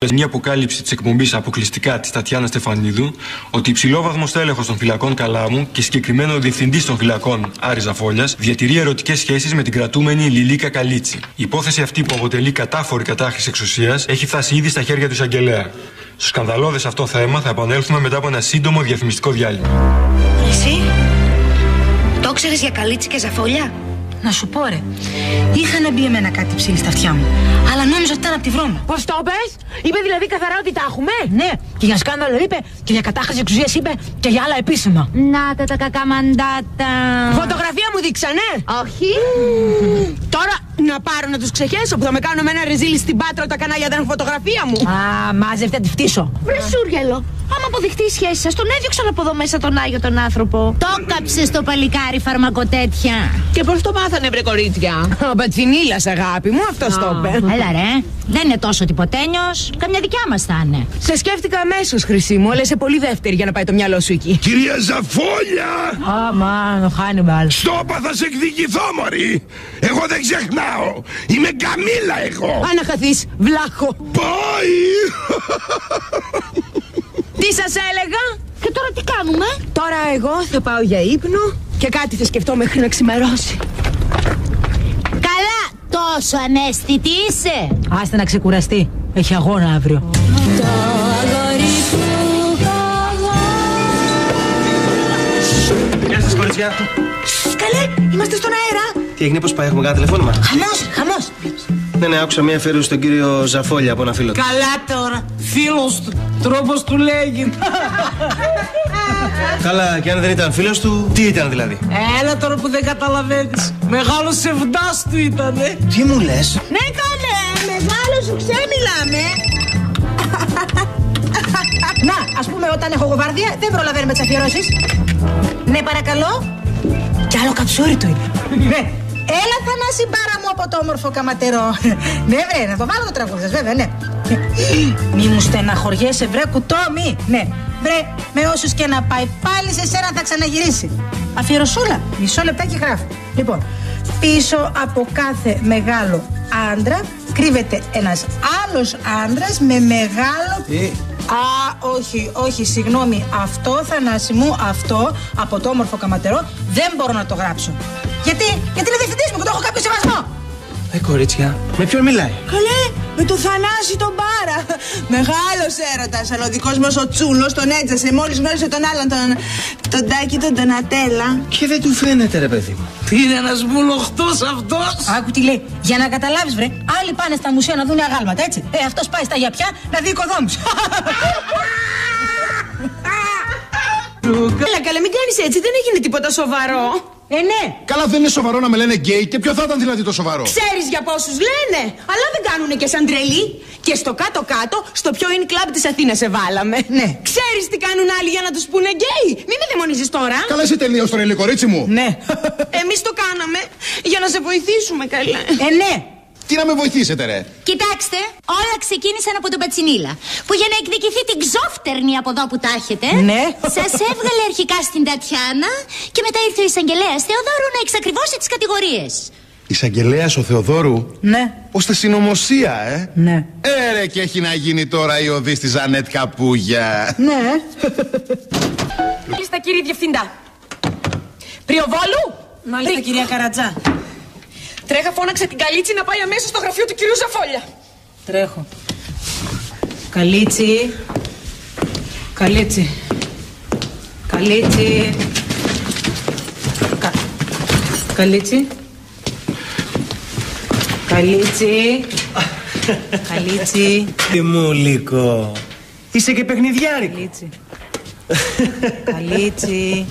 Μια αποκάλυψη της εκπομπής αποκλειστικά της Τατιάνας Στεφανίδου ότι υψηλόβαθμος τέλεχος των φυλακών Καλάμου και συγκεκριμένο ο διευθυντής των φυλακών Άρης Ζαφόλιας διατηρεί ερωτικές σχέσεις με την κρατούμενη Λιλίκα Καλίτση. Η υπόθεση αυτή που αποτελεί κατάφορη κατάχρηση εξουσίας έχει φτάσει ήδη στα χέρια του εισαγγελέα. Στο σκανδαλώδες αυτό θέμα θα επανέλθουμε μετά από ένα σύντομο διαφημιστικό διάλειμμα. Εσύ, το ξέρεις για Καλίτση και Ζαφόλια? Να σου πω ρε, είχα μπει εμένα κάτι ψήλι στα αυτιά μου, αλλά νόμιζα ότι ήταν από τη βρώμα. Πώς το πες? Είπε δηλαδή καθαρά ότι τα έχουμε? Ναι, και για σκάνδαλο είπε, και για κατάχρηση εξουσίας είπε, και για άλλα επίσημα. Να τα κακά μαντάτα. Φωτογραφία μου δείξανε? Όχι. Τώρα να πάρω να τους ξεχέσω που θα με κάνουν με ένα ρεζίλι στην Πάτρα τα κανάλια δεν έχουν φωτογραφία μου. Α, μάζευτε να τη φτύσω. Βρε Σούργελο, άμα αποδειχτεί η σχέση σας, τον έδιωξαν από εδώ μέσα τον Άγιο τον άνθρωπο. Το κάψε το παλικάρι φαρμακοτέτια. Και πώς το μάθανε βρε κορίτσια? Ο Πατσινίλας αγάπη μου, αυτός το είπε. Έλα ρε, δεν είναι τόσο τυποτένιος. Καμιά δικιά μας θα είναι. Σε σκέφτηκα αμέσως Χρυσή μου, αλλά είσαι πολύ δεύτερη για να πάει το μυαλό σου εκεί. Κυρία Ζαφόλια! Αμάν, ο Χάνιμπαλ. Στόπα, θα σε εκδικηθώ, μωρή! Εγώ δεν ξεχνάω! Είμαι Καμίλα εγώ! Αν χαθείς, βλάχο. Πάει! Τι σας έλεγα? Και τώρα τι κάνουμε? Τώρα εγώ θα πάω για ύπνο και κάτι θα σκεφτώ μέχρι να ξημερώσει. Καλά, τόσο ανέστητη είσαι. Άστε να ξεκουραστεί, έχει αγώνα αύριο. Το αγόρι του Γεια σας κορίτσια. Καλέ, είμαστε στον αέρα. Τι έγινε, πώς πάει, έχουμε κανένα τηλεφώνημα? Χαμός. Ναι, άκουσα μια αφιέρωση στον κύριο Ζαφόλια από ένα φίλο του. Καλά τώρα, φίλος του, τρόπος του λέγει. Καλά, και αν δεν ήταν φίλος του, τι ήταν δηλαδή? Έλα τώρα που δεν καταλαβαίνεις. Μεγάλος σεβδάς του ήτανε. Τι μου λες? Ναι καλέ, μεγάλο σου ξέμιλάμε. Να, ας πούμε όταν έχω γοβάρδια δεν προλαβαίνουμε τις αφιερώσεις. Ναι παρακαλώ. Κι άλλο καψούρι του είναι. Ναι. Έλα Θανάση μπάρα μου από το όμορφο καματερό. Ναι βρε, να το βάλω το τραγούδι σας βέβαια, ναι. Μη μου στεναχωριέσαι βρε κουτό, μη. Ναι, βρε, με όσους και να πάει πάλι σε σένα θα ξαναγυρίσει. Αφιερωσούλα, μισό λεπτάκι γράφω. Λοιπόν, πίσω από κάθε μεγάλο άντρα κρύβεται ένας άλλος άντρας με μεγάλο... Τι? Α, όχι, συγγνώμη. Αυτό, Θανάση μου, αυτό από το όμορφο καματερό δεν μπορώ να το γράψω. Γιατί είναι διευθυντής μου και το έχω κάποιο σεβασμό. Κορίτσια, με ποιον μιλάει? Καλέ, με το Θανάση τον Μπάρα. Μεγάλος έρωτας, αλλά ο δικός μας ο Τσούλος τον έτζασε μόλις γνώρισε τον άλλον, τον Τάκη, τον Ντονατέλα. Και δεν του φαίνεται ρε παιδί μου. Τι είναι ένας βουλοχτός αυτός. Άκου τι λέει. Για να καταλάβεις βρε, άλλοι πάνε στα μουσεία να δουν αγάλματα, έτσι. Αυτός πάει στα γιαπιά να δει οικοδόμους. Έλα καλέ, μην κάνεις έτσι, δεν έγινε τίποτα σοβαρό. Ναι. Καλά, δεν είναι σοβαρό να με λένε γκέι και ποιο θα ήταν δηλαδή το σοβαρό? Ξέρεις για πόσους λένε, αλλά δεν κάνουνε και σαν τρελή. Και στο κάτω-κάτω, στο πιο in club της Αθήνας σε βάλαμε. Ναι. Ξέρεις τι κάνουν άλλοι για να τους πούνε γκέι? Μη με δαιμονίζεις τώρα. Καλά, είσαι τελείως τρελή, κορίτσι μου. Ναι. Εμείς το κάναμε για να σε βοηθήσουμε, καλέ. Ναι. Τι να με βοηθήσετε, ρε? Κοιτάξτε, όλα ξεκίνησαν από τον Πατσινίλα. Που για να εκδικηθεί την ξόφτερνη από εδώ που τα έχετε, ναι, σας έβγαλε αρχικά στην Τατιάνα και μετά ήρθε ο εισαγγελέας Θεοδόρου να εξακριβώσει τις κατηγορίες. Εισαγγελέας ο Θεοδόρου? Ναι. Ως στη συνωμοσία, Ναι. Ρε, και έχει να γίνει τώρα η οδή στη Ζανέτ Καπούγια. Ναι. Μάλιστα, κύριε Διευθυντά. Πριοβόλου. Μάλιστα, κυρία Καρατζά. Τρέχα, φώναξε την Καλίτση να πάει αμέσως στο γραφείο του κυρίου Ζαφόλια. Τρέχω. Καλίτση. Καλίτση. Καλίτση. Καλίτση. Καλίτση. Καλίτση. Τι μου λύκο. Είσαι και παιχνιδιάρικο. Καλίτση. Καλίτση.